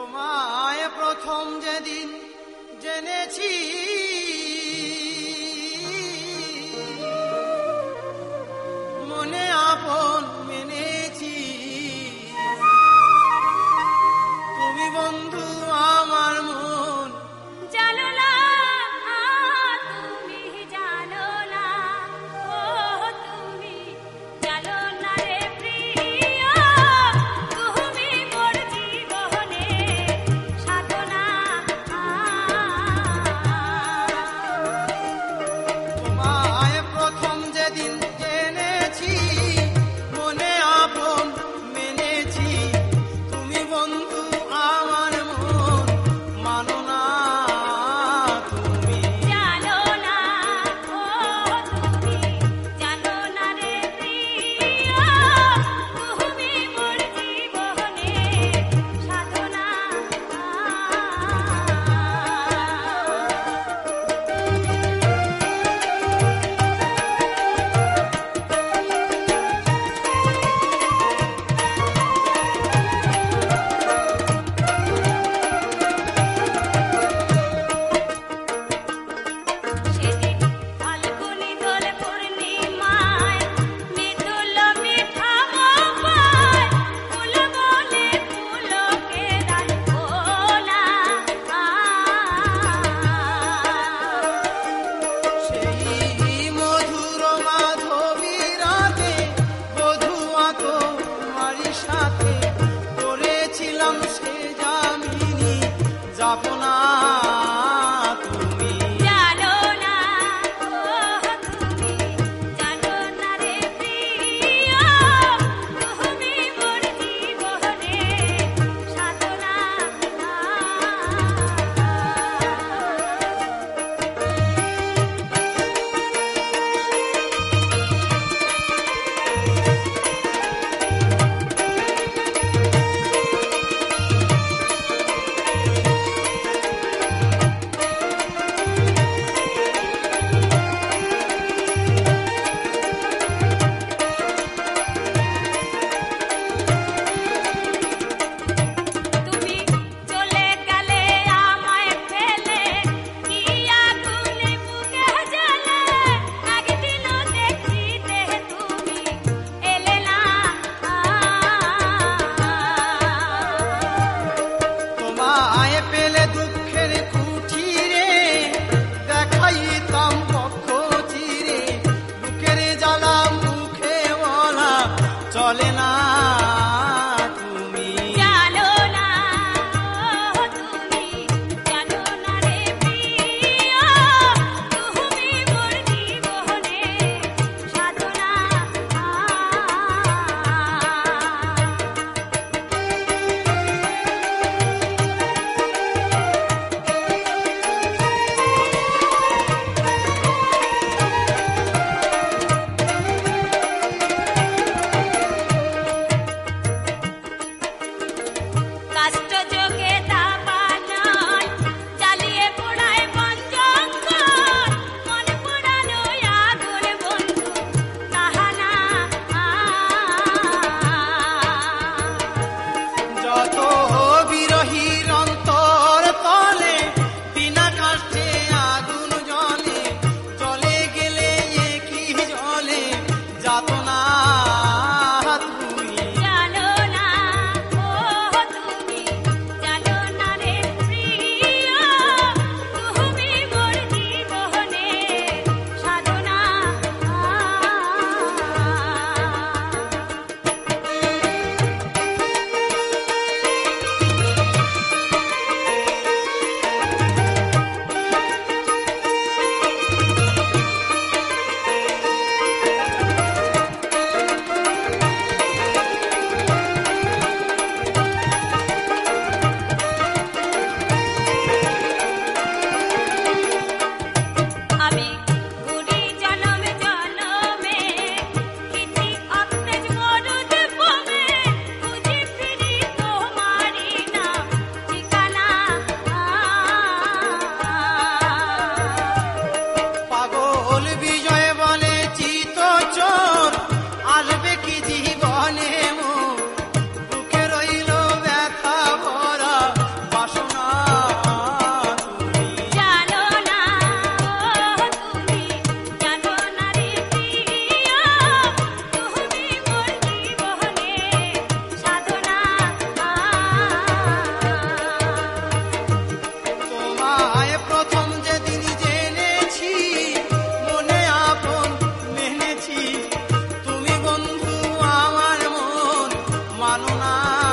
তোমায় প্রথম যেদিন জেনেছি, মনে আপন মেনেছি, তুমি বন্ধু আমার মন জানো না, তুমি জানো না, ও তুমি জানো না রে প্রিয়, তুমি মোর জীবনে সাধনা। তোমায় প্রথম যেদিন জেনেছি, মনে আপন মেনেছি, তুমি বন্ধু আমার মন মানো না তুমি। জানো না, ও তুমি জানো না রে প্রিয়, তুমি মোর জীবনে সাধনা। সেদিন ফাল্গুনি দোল পূর্ণিমায় মৃদুল মিঠা মোপায়, ফুল বলে ফুলকে দান ভোলা। সেই মধুর মাধবী রাতে বধুয়া তোমারই সাথে করেছিলাম সে যামিনী, যাব না তুমি। জানো না, ও তুমি জানো না রে প্রিয়, তুমি মোর জীবনে সাধনা। তুমি চলে গেলে আমায় ফেলে, কি আগুনে বুকে জ্বলে, একদিনও দেখিতে তুমি এলে না। তোমায় পেলে দুঃখের কুঠিরে দেখাইতাম পক্ষ চিরে, বুকের জ্বালা মুখে বলা চলে না তুমি। জানো না, ও তুমি জানো না রে প্রিয়, তুমি মোর জীবনে সাধনা। কাষ্ট যোগে দাবানল জ্বালিয়ে পোড়ায় বন জঙ্গল, মন পোড়ানো আগুন বন্ধু তাহানা। যত বিরহীর অন্তর তলে বিনা কাষ্ঠে আগুন জ্বলে, জলে গেলে একই জলে যাতনা তুমি। জানো না, ও তুমি জানো না রে প্রিয়, তুমি মোর জীবনে সাধনা। মানো না